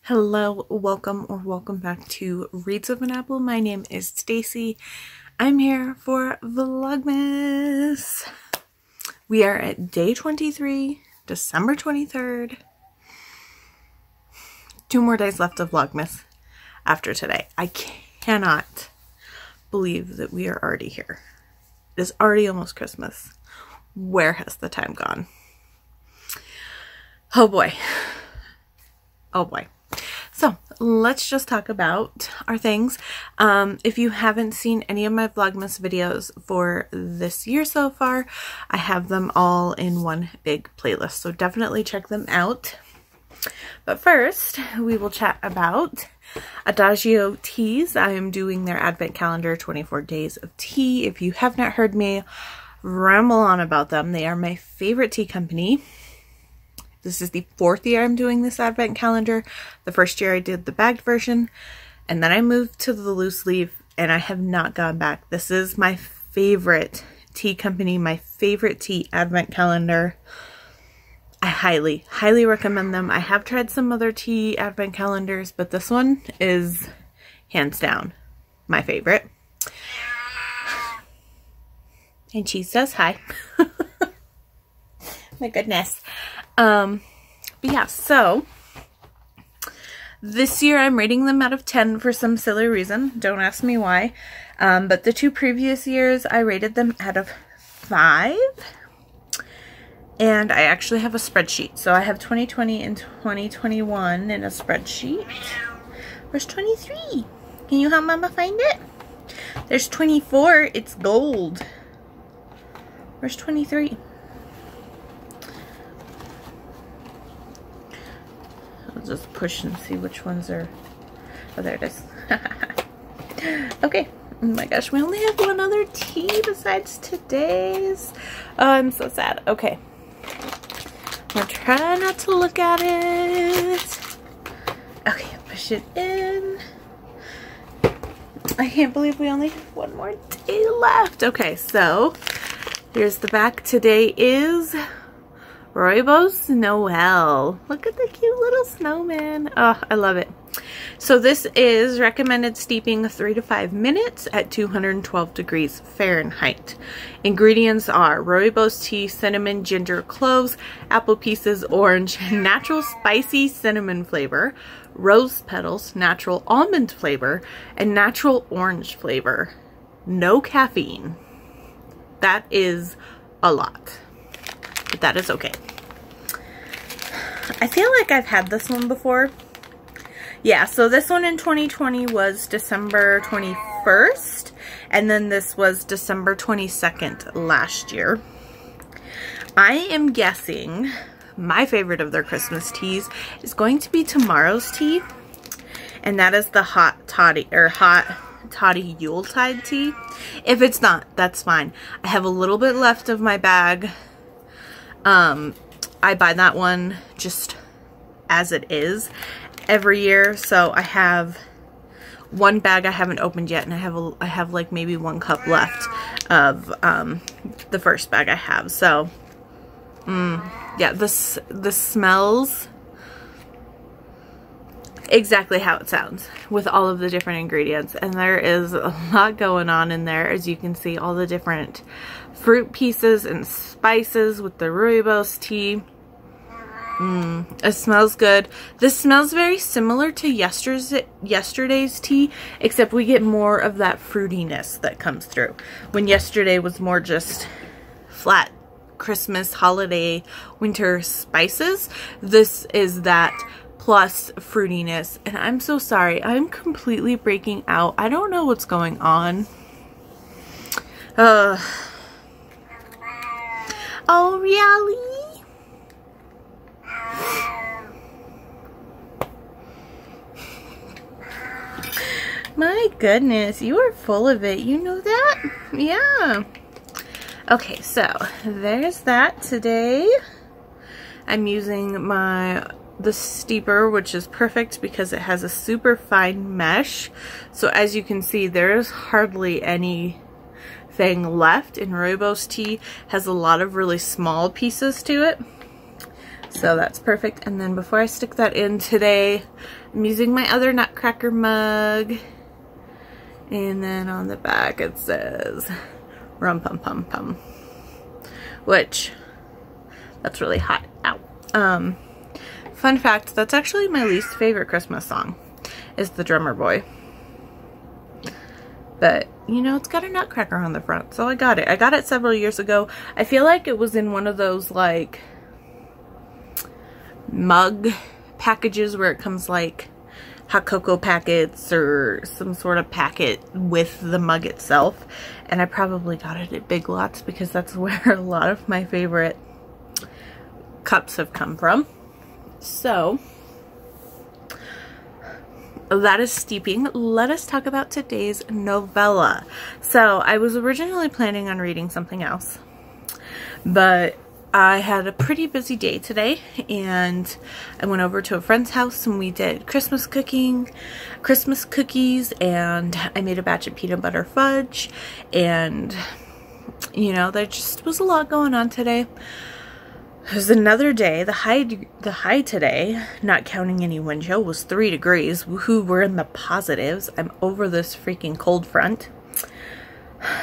Hello, welcome back to Reads of an Apple. My name is Stacy. I'm here for Vlogmas. We are at day 23, December 23rd. 2 more days left of Vlogmas after today. I cannot believe that we are already here. It is already almost Christmas. Where has the time gone? Oh boy. Oh boy. So let's just talk about our things. If you haven't seen any of my Vlogmas videos for this year so far, I have them all in one big playlist. So definitely check them out. But first, we will chat about Adagio Teas. I am doing their Advent Calendar 24 Days of Tea. If you have not heard me ramble on about them, they are my favorite tea company. This is the 4th year I'm doing this Advent Calendar. The first year I did the bagged version, and then I moved to the loose leaf, and I have not gone back. This is my favorite tea company, my favorite tea Advent Calendar. I highly, highly recommend them. I have tried some other tea Advent Calendars, but this one is hands down my favorite. And she says hi. My goodness. But yeah, so this year I'm rating them out of 10 for some silly reason. Don't ask me why. But the 2 previous years I rated them out of 5. And I actually have a spreadsheet. So I have 2020 and 2021 in a spreadsheet. Where's 23? Can you help Mama find it? There's 24. It's gold. Where's 23? I'll just push and see which ones are... Oh, there it is. Okay. Oh my gosh, we only have one other tea besides today's. Oh, I'm so sad. Okay. I'll try not to look at it. Okay, push it in. I can't believe we only have one more day left. Okay, so here's the back. Today is Rooibos Noel. Look at the cute little snowman. Oh, I love it. So this is recommended steeping 3 to 5 minutes at 212 degrees Fahrenheit. Ingredients are rooibos tea, cinnamon, ginger, cloves, apple pieces, orange, natural spicy cinnamon flavor, rose petals, natural almond flavor, and natural orange flavor. No caffeine. That is a lot. But that is okay. I feel like I've had this one before. Yeah, so this one in 2020 was December 21st, and then this was December 22nd last year. I am guessing my favorite of their Christmas teas is going to be tomorrow's tea, and that is the hot toddy Yuletide tea. If it's not, that's fine. I have a little bit left of my bag. I buy that one just as it is every year, so I have one bag I haven't opened yet, and I have like maybe 1 cup left of the first bag I have. So yeah, this smells exactly how it sounds with all of the different ingredients, and there is a lot going on in there. As you can see, all the different fruit pieces and spices with the rooibos tea. It smells good. This smells very similar to yesterday's tea, except we get more of that fruitiness that comes through. When yesterday was more just flat Christmas, holiday, winter spices, this is that plus fruitiness. And I'm so sorry, I'm completely breaking out. I don't know what's going on. Oh, really? My goodness, you are full of it. You know that? Yeah. Okay, so there's that. Today I'm using the steeper, which is perfect because it has a super fine mesh. So as you can see, there's hardly anything left. And rooibos tea has a lot of really small pieces to it. So that's perfect. And then before I stick that in today, I'm using my other Nutcracker mug. And then on the back it says rum pum pum pum. Which, that's really hot. Ow. Fun fact, that's actually my least favorite Christmas song, is The Drummer Boy. But, you know, it's got a nutcracker on the front, so I got it. I got it several years ago. I feel like it was in one of those, like, mug packages where it comes, like, hot cocoa packets or some sort of packet with the mug itself. And I probably got it at Big Lots because that's where a lot of my favorite cups have come from. So, that is steeping. Let us talk about today's novella. So, I was originally planning on reading something else, but I had a pretty busy day today, and I went over to a friend's house and we did Christmas cookies, and I made a batch of peanut butter fudge, and, you know, there just was a lot going on today. It was another day. The high today, not counting any wind chill, was 3 degrees. Woohoo, we're in the positives. I'm over this freaking cold front.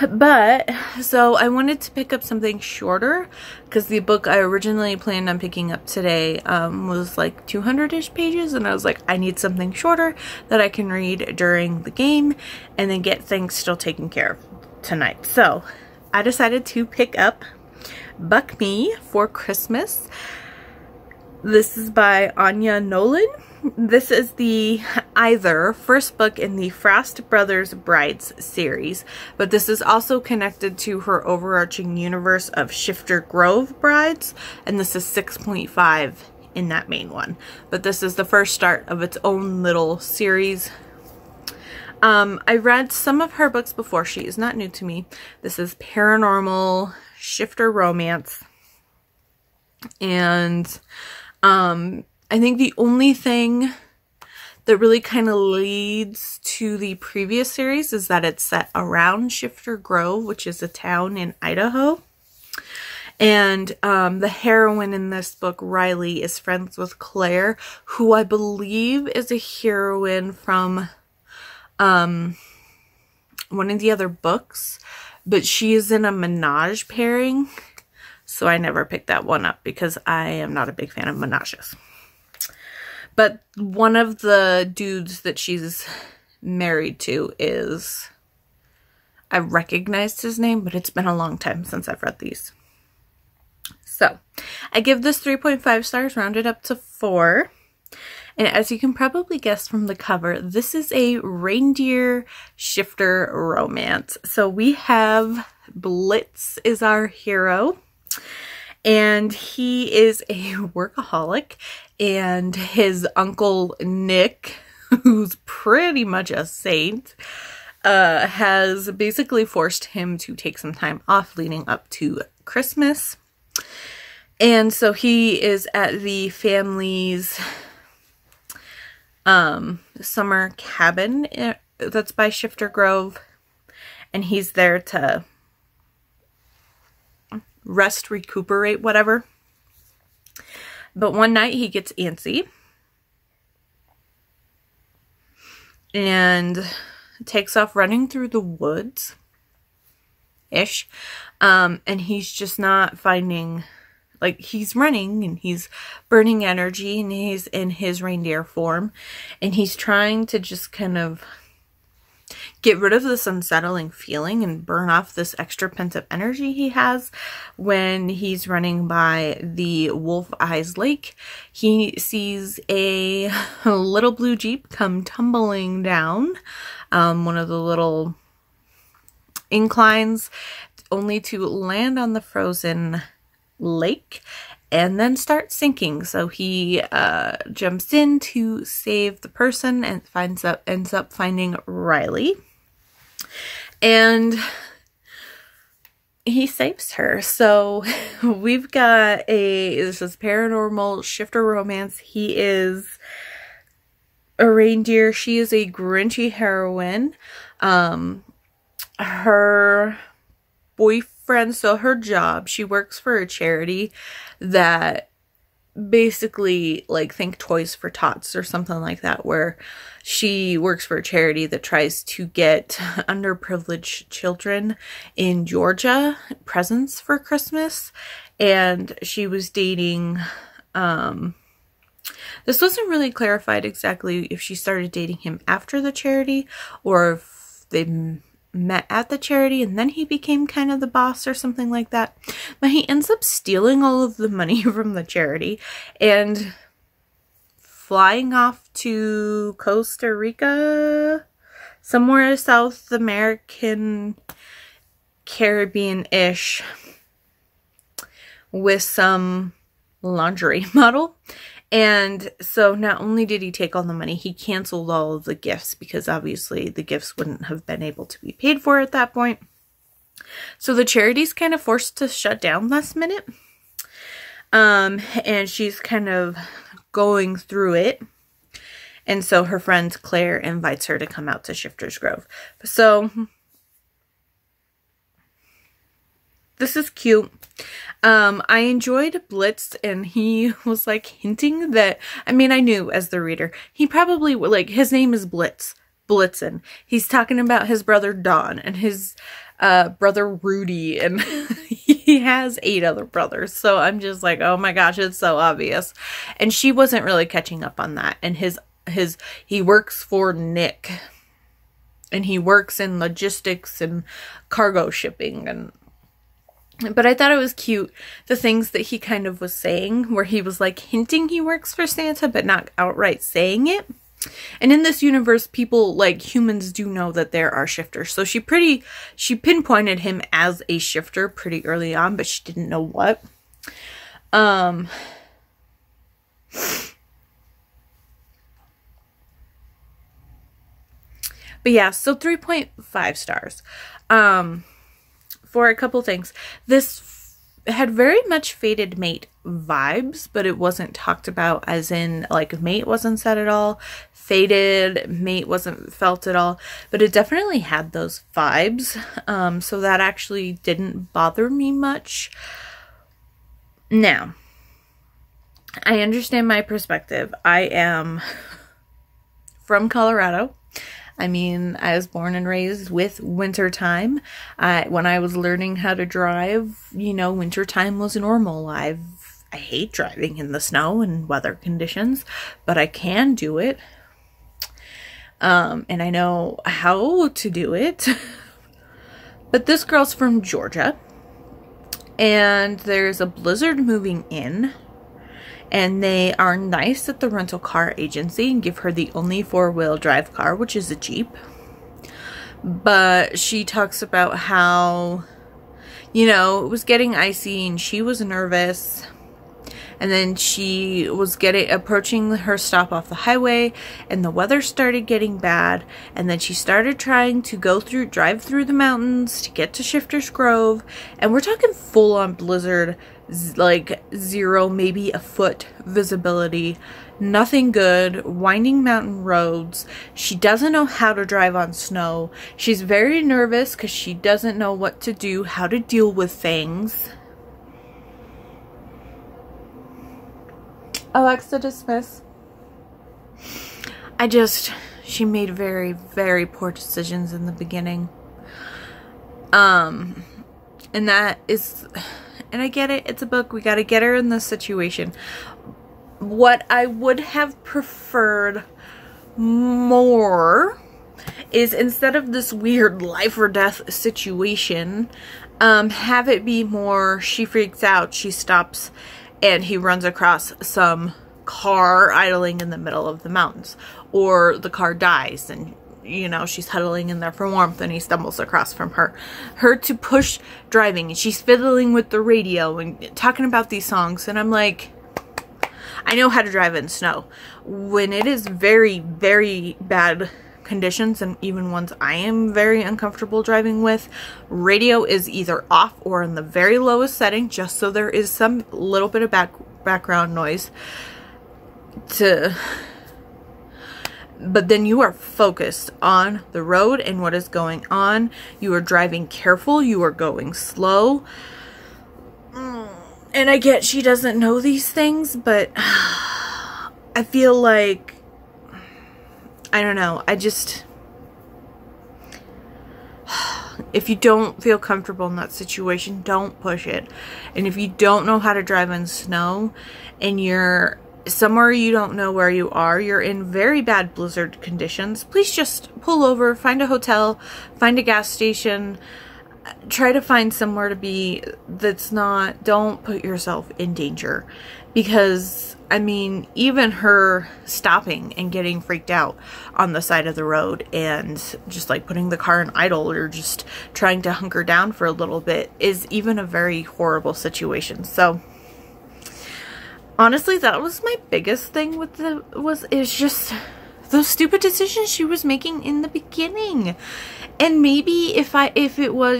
But, so I wanted to pick up something shorter because the book I originally planned on picking up today was like 200-ish pages, and I was like, I need something shorter that I can read during the game and then get things still taken care of tonight. So, I decided to pick up Buck Me for Christmas. This is by Anya Nowlan. This is the either first book in the Frost Brothers Brides series, but this is also connected to her overarching universe of Shifter Grove Brides, and this is 6.5 in that main one. But this is the first start of its own little series. I read some of her books before. She is not new to me. This is paranormal shifter romance, and I think the only thing that really kind of leads to the previous series is that it's set around Shifter Grove, which is a town in Idaho. And the heroine in this book, Riley, is friends with Claire, who I believe is a heroine from one of the other books, but she is in a menage pairing, so I never picked that one up because I am not a big fan of menages. But one of the dudes that she's married to is, I recognized his name, but it's been a long time since I've read these. So, I give this 3.5 stars, rounded up to 4. And as you can probably guess from the cover, this is a reindeer shifter romance. So we have Blitz is our hero, and he is a workaholic, and his uncle Nick, who's pretty much a saint, has basically forced him to take some time off leading up to Christmas. And so he is at the family's summer cabin that's by Shifter Grove, and he's there to rest, recuperate, whatever. But one night he gets antsy and takes off running through the woods ish, and he's just not finding, like, he's running and he's burning energy and he's in his reindeer form, and he's trying to just kind of get rid of this unsettling feeling and burn off this extra pent-up energy he has. When he's running by the Wolf Eyes Lake, he sees a little blue Jeep come tumbling down one of the little inclines, only to land on the frozen lake and then start sinking. So he jumps in to save the person and ends up finding Riley, and he saves her. So we've got this is paranormal shifter romance. He is a reindeer. She is a Grinchy heroine. Her boyfriend, so her job, she works for a charity that basically, like, think Toys for Tots or something like that, where she works for a charity that tries to get underprivileged children in Georgia presents for Christmas. And she was dating, this wasn't really clarified exactly if she started dating him after the charity or if they met at the charity and then he became kind of the boss or something like that. But he ends up stealing all of the money from the charity and flying off to Costa Rica, somewhere South American, Caribbean-ish, with some lingerie model. And so not only did he take all the money, he canceled all of the gifts because obviously the gifts wouldn't have been able to be paid for at that point. So the charity's kind of forced to shut down last minute. And she's kind of going through it. And so her friend Claire invites her to come out to Shifters Grove. So this is cute. I enjoyed Blitz, and he was like hinting that, I mean, I knew as the reader, he probably, like, his name is Blitzen. He's talking about his brother Don and his brother Rudy, and he has 8 other brothers. So I'm just like, oh my gosh, it's so obvious. And she wasn't really catching up on that. And he works for Nick, and he works in logistics and cargo shipping, but I thought it was cute, the things that he kind of was saying, where he was like hinting he works for Santa, but not outright saying it. And in this universe, people, like humans, do know that there are shifters. So she pinpointed him as a shifter pretty early on, but she didn't know what. But yeah, so 3.5 stars. For a couple things. This had very much fated mate vibes, but it wasn't talked about as in, like, mate wasn't said at all. Fated mate wasn't felt at all, but it definitely had those vibes. So that actually didn't bother me much. Now, I understand my perspective. I am from Colorado. I mean, I was born and raised with wintertime. When I was learning how to drive, you know, wintertime was normal. I hate driving in the snow and weather conditions, but I can do it. And I know how to do it. But this girl's from Georgia, and there's a blizzard moving in. And they are nice at the rental car agency and give her the only 4-wheel drive car, which is a Jeep. But she talks about how, you know, it was getting icy and she was nervous. And then she was approaching her stop off the highway, and the weather started getting bad. And then she started trying to drive through the mountains to get to Shifters Grove. And we're talking full on blizzard, like 0, maybe a foot visibility. Nothing good. Winding mountain roads. She doesn't know how to drive on snow. She's very nervous because she doesn't know what to do, how to deal with things. Alexa, dismiss. She made very, very poor decisions in the beginning. And that is, and I get it, it's a book, we gotta get her in this situation. What I would have preferred more is, instead of this weird life or death situation, have it be more, she freaks out, she stops, and he runs across some car idling in the middle of the mountains. Or the car dies and, you know, she's huddling in there for warmth and he stumbles across from her. Her to push driving, and she's fiddling with the radio and talking about these songs. And I'm like, I know how to drive in snow. When it is very, very bad conditions, and even ones I am very uncomfortable driving with, radio is either off or in the very lowest setting, just so there is some little bit of background noise but then you are focused on the road and what is going on. You are driving careful, you are going slow. And I get she doesn't know these things, but I feel like, I don't know, if you don't feel comfortable in that situation, don't push it. And if you don't know how to drive in snow and you're somewhere you don't know where you are, you're in very bad blizzard conditions, please just pull over, find a hotel, find a gas station, try to find somewhere to be that's not, don't put yourself in danger. Because, I mean, even her stopping and getting freaked out on the side of the road and just like putting the car in idle or just trying to hunker down for a little bit is even a very horrible situation. So honestly, that was my biggest thing with is just those stupid decisions she was making in the beginning. And maybe if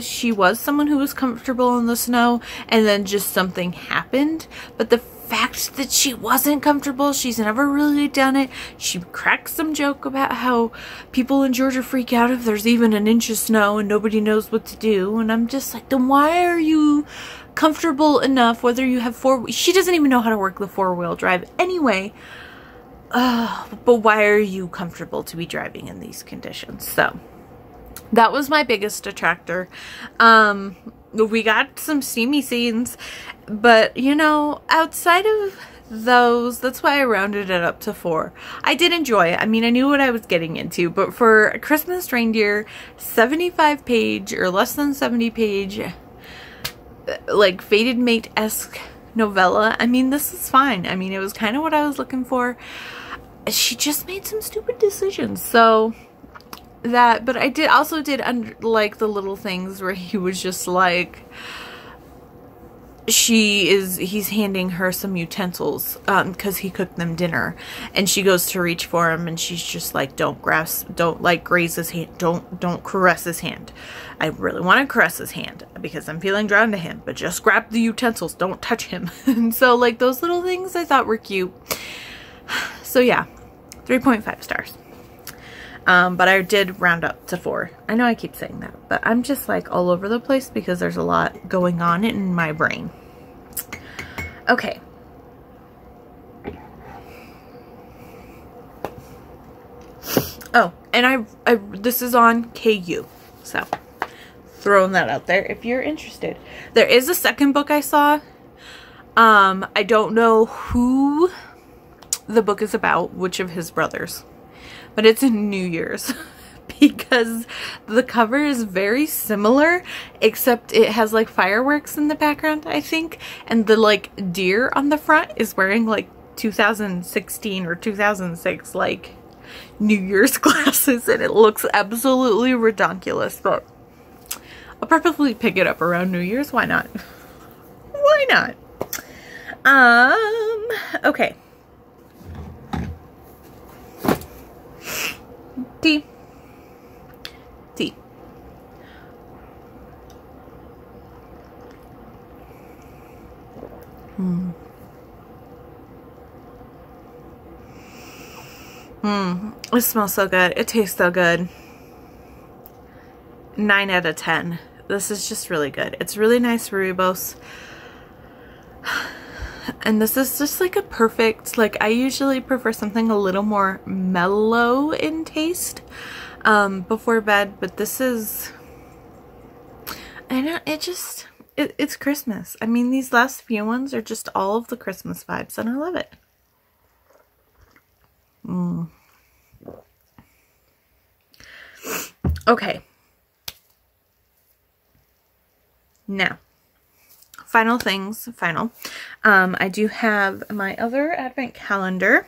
she was someone who was comfortable in the snow and then just something happened, but the fact that she wasn't comfortable, she's never really done it. She cracks some joke about how people in Georgia freak out if there's even an inch of snow and nobody knows what to do. And I'm just like, then why are you comfortable enough, whether you have she doesn't even know how to work the 4-wheel drive anyway. But why are you comfortable to be driving in these conditions? So that was my biggest detractor. We got some steamy scenes, but you know, outside of those, that's why I rounded it up to 4. I did enjoy it. I mean, I knew what I was getting into, but for a Christmas Reindeer 75 page or less than 70 page, like Fated Mate-esque novella, I mean, this is fine. I mean, it was kind of what I was looking for. She just made some stupid decisions, so that, but I also did like the little things where he was just like, he's handing her some utensils because he cooked them dinner, and she goes to reach for him and she's just like, don't like graze his hand, don't caress his hand. I really want to caress his hand because I'm feeling drawn to him, but just grab the utensils, don't touch him. And so like those little things I thought were cute. So yeah, 3.5 stars. But I did round up to 4. I know I keep saying that, but I'm just like all over the place because there's a lot going on in my brain. Okay. Oh, and this is on KU, so throwing that out there if you're interested. There is a second book I saw. I don't know who the book is about, which of his brothers, but it's in New Year's because the cover is very similar, except it has like fireworks in the background, I think, and the like deer on the front is wearing like 2016 or 2006 like New Year's glasses, and it looks absolutely redonkulous, but I'll probably pick it up around New Year's. Why not? Why not? Okay. Tea. It smells so good. It tastes so good. 9 out of 10. This is just really good. It's really nice rooibos. And this is just like a perfect, like I usually prefer something a little more mellow in taste before bed, but this is, I know, it's Christmas. I mean, these last few ones are just all of the Christmas vibes, and I love it. Okay. Now, final things, I do have my other advent calendar.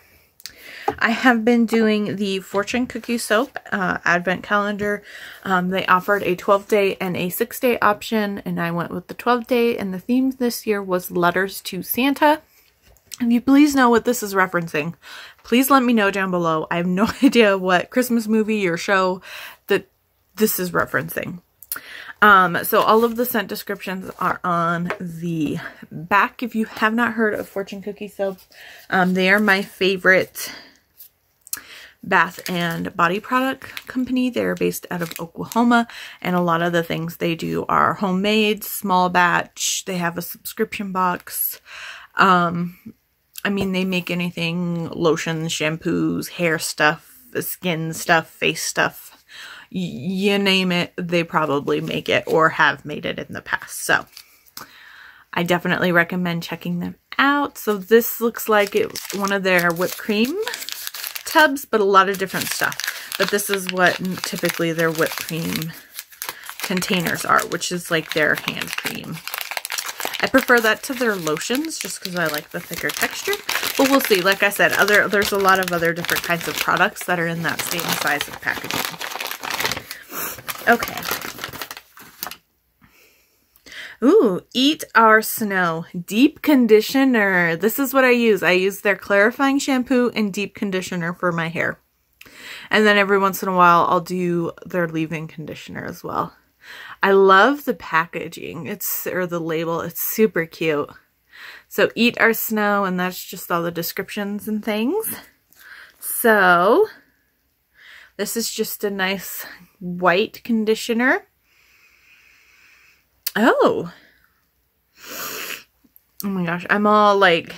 I have been doing the Fortune Cookie Soap advent calendar. They offered a 12-day and a 6-day option, and I went with the 12-day, and the theme this year was Letters to Santa. If you please know what this is referencing, please let me know down below. I have no idea what Christmas movie or show that this is referencing. So all of the scent descriptions are on the back. If you have not heard of Fortune Cookie Soap, they are my favorite bath and body product company. They're based out of Oklahoma, and a lot of the things they do are homemade, small batch. They have a subscription box. I mean, they make anything, lotions, shampoos, hair stuff, skin stuff, face stuff. You name it, they probably make it or have made it in the past. So I definitely recommend checking them out. So this looks like it's one of their whipped cream tubs, but a lot of different stuff. But this is what typically their whipped cream containers are, which is like their hand cream. I prefer that to their lotions just because I like the thicker texture. But we'll see. Like I said, there's a lot of other different kinds of products that are in that same size of packaging. Okay. Ooh, Eat Our Snow Deep Conditioner. This is what I use. I use their clarifying shampoo and deep conditioner for my hair. And then every once in a while, I'll do their leave-in conditioner as well. I love the packaging. Or the label. It's super cute. So Eat Our Snow, and that's just all the descriptions and things. So this is just a nice white conditioner. Oh my gosh, I'm all like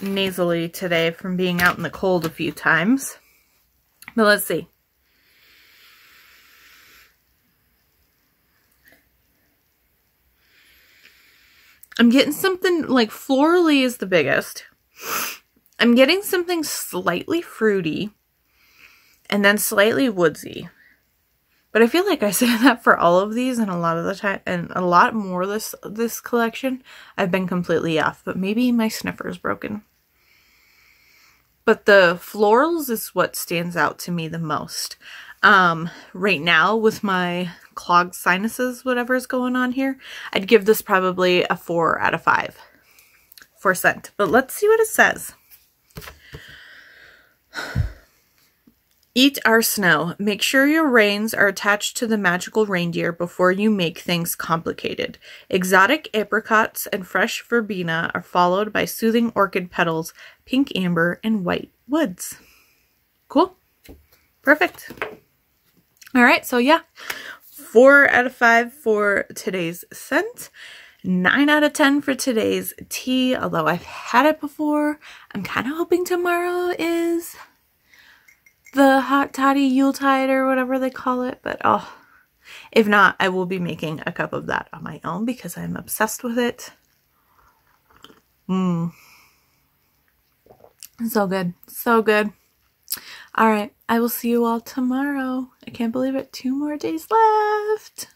nasally today from being out in the cold a few times. But let's see. I'm getting something like florally is the biggest. I'm getting something slightly fruity and then slightly woodsy. But I feel like I say that for all of these, and a lot of the time, and a lot more this collection, I've been completely off. But maybe my sniffer is broken. But the florals is what stands out to me the most. Right now, with my clogged sinuses, whatever's going on here, I'd give this probably a 4 out of 5 for scent. But let's see what it says. Eat Our Snow. Make sure your reins are attached to the magical reindeer before you make things complicated. Exotic apricots and fresh verbena are followed by soothing orchid petals, pink amber, and white woods. Cool. Perfect. All right, so yeah, 4 out of 5 for today's scent. 9 out of 10 for today's tea, although I've had it before. I'm kind of hoping tomorrow is the hot toddy Yuletide or whatever they call it, but oh, if not, I will be making a cup of that on my own because I'm obsessed with it. So good. So good. All right. I will see you all tomorrow. I can't believe it. 2 more days left.